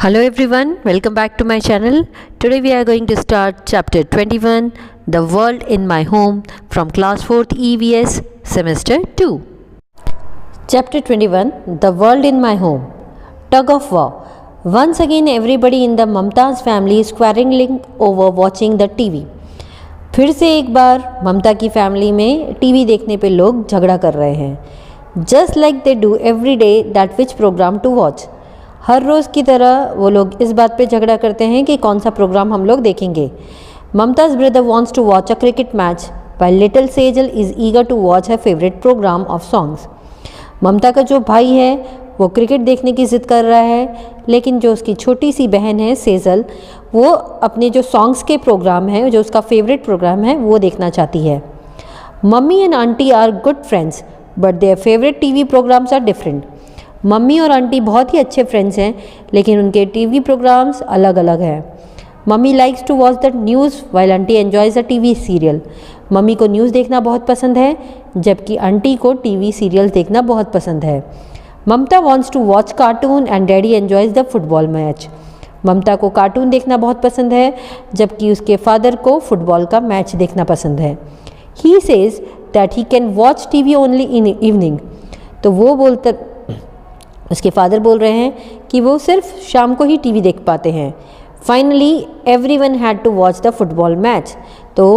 Hello everyone, welcome back to my channel. Today we are going to start chapter 21, The World in My Home from class 4th EVS semester 2. Chapter 21, The World in My Home. Tug of War. Once again everybody in the Mamta's family is quarreling over watching the TV. फिर से एक बार ममता की family में TV देखने पे लोग झगड़ा कर रहे हैं. Just like they do every day that which program to watch. हर रोज़ की तरह वो लोग इस बात पे झगड़ा करते हैं कि कौन सा प्रोग्राम हम लोग देखेंगे. Mamta's brother wants to watch a cricket match while little Sejal is eager to watch her favourite programme of songs. Mamta का जो भाई है वो क्रिकेट देखने की ज़िद कर रहा है, लेकिन जो उसकी छोटी सी बहन है सेजल, वो अपने जो सॉन्ग्स के प्रोग्राम हैं, जो उसका फेवरेट प्रोग्राम है, वो देखना चाहती है. Mummy and aunty are good friends but their favourite TV programmes are different. Mummy और आंटी बहुत ही अच्छे फ्रेंड्स हैं, लेकिन उनके टीवी प्रोग्राम्स अलग अलग हैं. Mummy likes to watch the news while aunty enjoys a TV serial. Mummy को न्यूज़ देखना बहुत पसंद है, जबकि आंटी को टीवी सीरियल देखना बहुत पसंद है. Mamta wants to watch cartoon and daddy enjoys the football match. Mamta को कार्टून देखना बहुत पसंद है, जबकि उसके फादर को फुटबॉल का मैच देखना पसंद है. He says that he can watch TV only in evening. तो वो बोलते, उसके फादर बोल रहे हैं कि वो सिर्फ शाम को ही टीवी देख पाते हैं. Finally everyone had to watch the football match. तो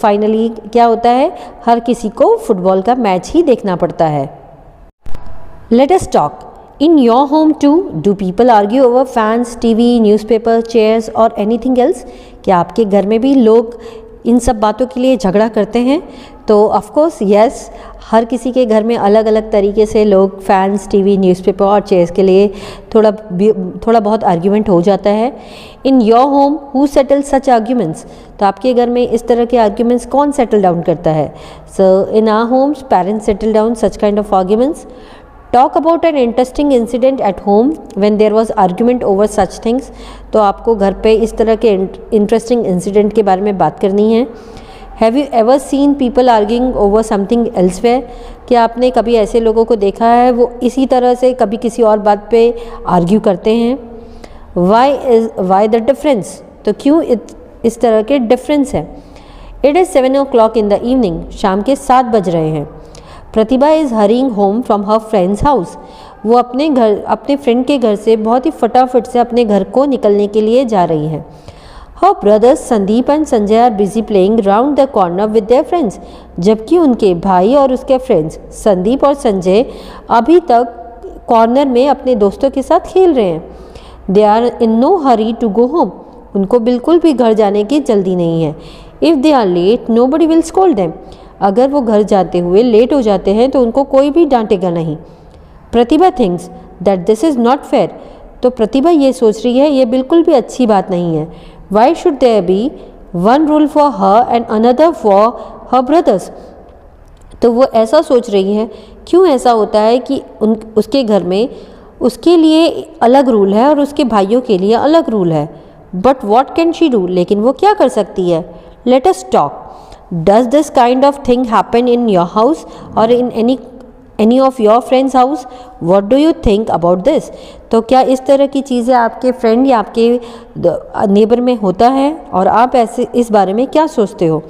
फाइनली क्या होता है, हर किसी को फुटबॉल का मैच ही देखना पड़ता है. Let us talk. In your home to do people argue over fans, TV, newspaper, chairs और एनीथिंग एल्स. क्या आपके घर में भी लोग इन सब बातों के लिए झगड़ा करते हैं? तो ऑफ कोर्स यस, हर किसी के घर में अलग अलग तरीके से लोग फैंस, टीवी, न्यूज़पेपर और चेयर्स के लिए थोड़ा बहुत आर्ग्यूमेंट हो जाता है. इन your home who settle such arguments. तो आपके घर में इस तरह के आर्ग्यूमेंट्स कौन सेटल डाउन करता है? So in our homes parents settle down such kind of arguments. Talk about an interesting incident at home when there was argument over such things. तो आपको घर पे इस तरह के इंटरेस्टिंग इंसिडेंट के बारे में बात करनी है. Have you ever seen people arguing over something elsewhere. क्या आपने कभी ऐसे लोगों को देखा है वो इसी तरह से कभी किसी और बात पे आर्ग्यू करते हैं? Why the difference. तो क्यों इस तरह के डिफरेंस है? It is 7 o'clock in the evening. शाम के 7 बज रहे हैं. Pratibha is hurrying home from her friend's house. वो अपने फ्रेंड के घर से बहुत ही फटाफट से अपने घर को निकलने के लिए जा रही है. Her brothers Sandeep and Sanjay are busy playing round the corner with their friends. जबकि उनके भाई और उसके फ्रेंड्स संदीप और संजय अभी तक कॉर्नर में अपने दोस्तों के साथ खेल रहे हैं. They are in no hurry to go home. उनको बिल्कुल भी घर जाने की जल्दी नहीं है. If they are late nobody will scold them. अगर वो घर जाते हुए लेट हो जाते हैं तो उनको कोई भी डांटेगा नहीं. Pratibha thinks that this is not fair. तो प्रतिभा ये सोच रही है ये बिल्कुल भी अच्छी बात नहीं है. Why should there be one rule for her and another for her brothers? तो वो ऐसा सोच रही है, क्यों ऐसा होता है कि उसके घर में उसके लिए अलग रूल है और उसके भाइयों के लिए अलग रूल है. But what can she do. लेकिन वो क्या कर सकती है? Let us talk. Does this kind of thing happen in your house or in any of your friend's house. What do you think about this. तो क्या इस तरह की चीज़ें आपके फ्रेंड या आपके नेबर में होता है और आप ऐसे इस बारे में क्या सोचते हो?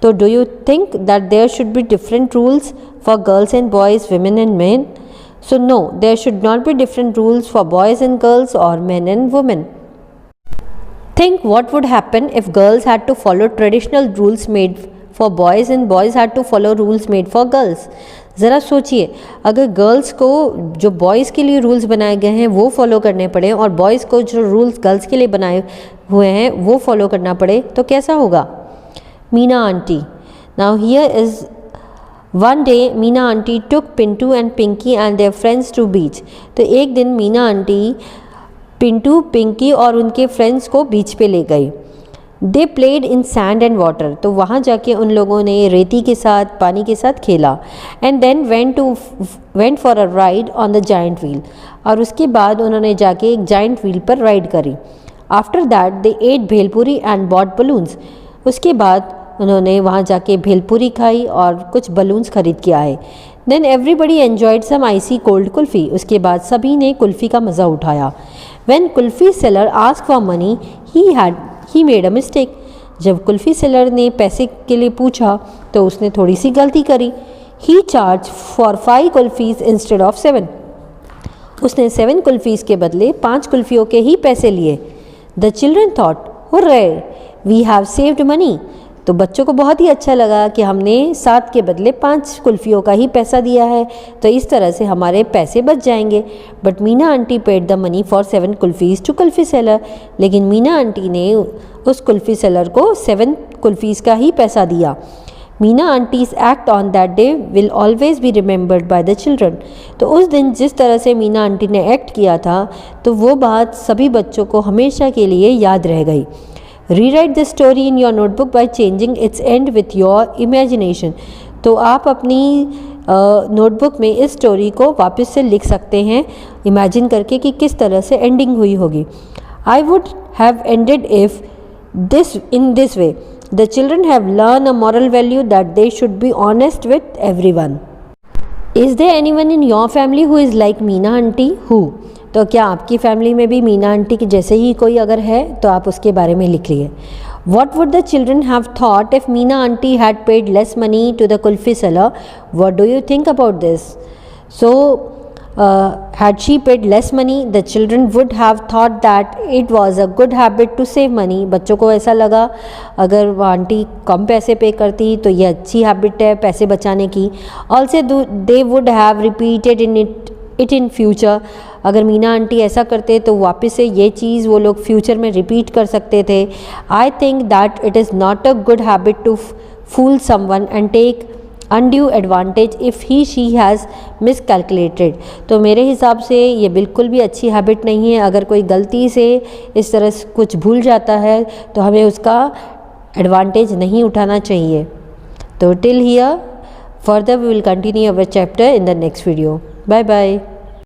तो do you think that there should be different rules for girls and boys, women and man. So no, there should not be different rules for boys and girls or man and women. Think what would happen if girls had to follow traditional rules made for boys and boys had to follow rules made for girls. ज़रा सोचिए, अगर girls को जो boys के लिए rules बनाए गए हैं वो फॉलो करने पड़े और बॉयज़ को जो रूल्स गर्ल्स के लिए बनाए हुए हैं वो फॉलो करना पड़े तो कैसा होगा? Meena aunty. Now here is one day Meena aunty took Pintu and Pinky and their friends to beach. तो एक दिन मीना आंटी पिंटू, पिंकी और उनके फ्रेंड्स को बीच पे ले गई. They played in sand and water. तो वहाँ जाके उन लोगों ने रेती के साथ, पानी के साथ खेला. And then went for a ride on the giant wheel. और उसके बाद उन्होंने जाके एक जाइंट व्हील पर राइड करी. After that they ate bhelpuri and bought balloons. उसके बाद उन्होंने वहाँ जाके भेलपुरी खाई और कुछ बलून्स खरीद के आए. देन एवरीबडी एन्जॉयड सम आइसी कोल्ड कुल्फ़ी। उसके बाद सभी ने कुल्फ़ी का मज़ा उठाया। When kulfi seller ask for money he made a mistake. जब कुल्फ़ी सेलर ने पैसे के लिए पूछा तो उसने थोड़ी सी गलती करी। ही चार्ज फॉर 5 कुल्फ़ीज़ इंस्टेड ऑफ 7। उसने 7 कुल्फ़ीज़ के बदले 5 कुल्फ़ियों के ही पैसे लिए। The children thought, hurray, we have saved money. तो बच्चों को बहुत ही अच्छा लगा कि हमने 7 के बदले 5 कुल्फ़ियों का ही पैसा दिया है, तो इस तरह से हमारे पैसे बच जाएंगे। But Meena aunty paid the money for 7 kulfis to kulfi seller. लेकिन मीना आंटी ने उस कुल्फ़ी सेलर को 7 कुल्फ़ीज़ का ही पैसा दिया। Meena aunties act on that day will always be remembered by the children. तो उस दिन जिस तरह से मीना आंटी ने एक्ट किया था, तो वो बात सभी बच्चों को हमेशा के लिए याद रह गई। Rewrite the story in your notebook by changing it's and with your imagination. तो आप अपनी नोटबुक में इस स्टोरी को वापस से लिख सकते हैं, इमेजिन करके कि किस तरह से एंडिंग हुई होगी। I would have ended if in this way. The children have learned a moral value that they should be honest with everyone. Is there anyone in your family who is like Meena aunty? Who? तो क्या आपकी family में भी Meena aunty के जैसे ही कोई अगर है तो आप उसके बारे में लिख लिए। What would the children have thought if Meena aunty had paid less money to the kulfi seller? What do you think about this? So, had she paid less money, the children would have thought that it was a good habit to save money. बच्चों को ऐसा लगा अगर वो aunty कम पैसे पे करती तो ये अच्छी हैबिट है पैसे बचाने की। Also they would have repeated it in future. अगर मीना आंटी ऐसा करते तो वापस से ये चीज़ वो लोग फ्यूचर में रिपीट कर सकते थे। I think that it is not a good habit to fool someone and take undue advantage if she has miscalculated. तो मेरे हिसाब से ये बिल्कुल भी अच्छी हैबिट नहीं है। अगर कोई गलती से इस तरह से कुछ भूल जाता है तो हमें उसका एडवांटेज नहीं उठाना चाहिए। तो till here, further we will continue our chapter in the next video. Bye bye.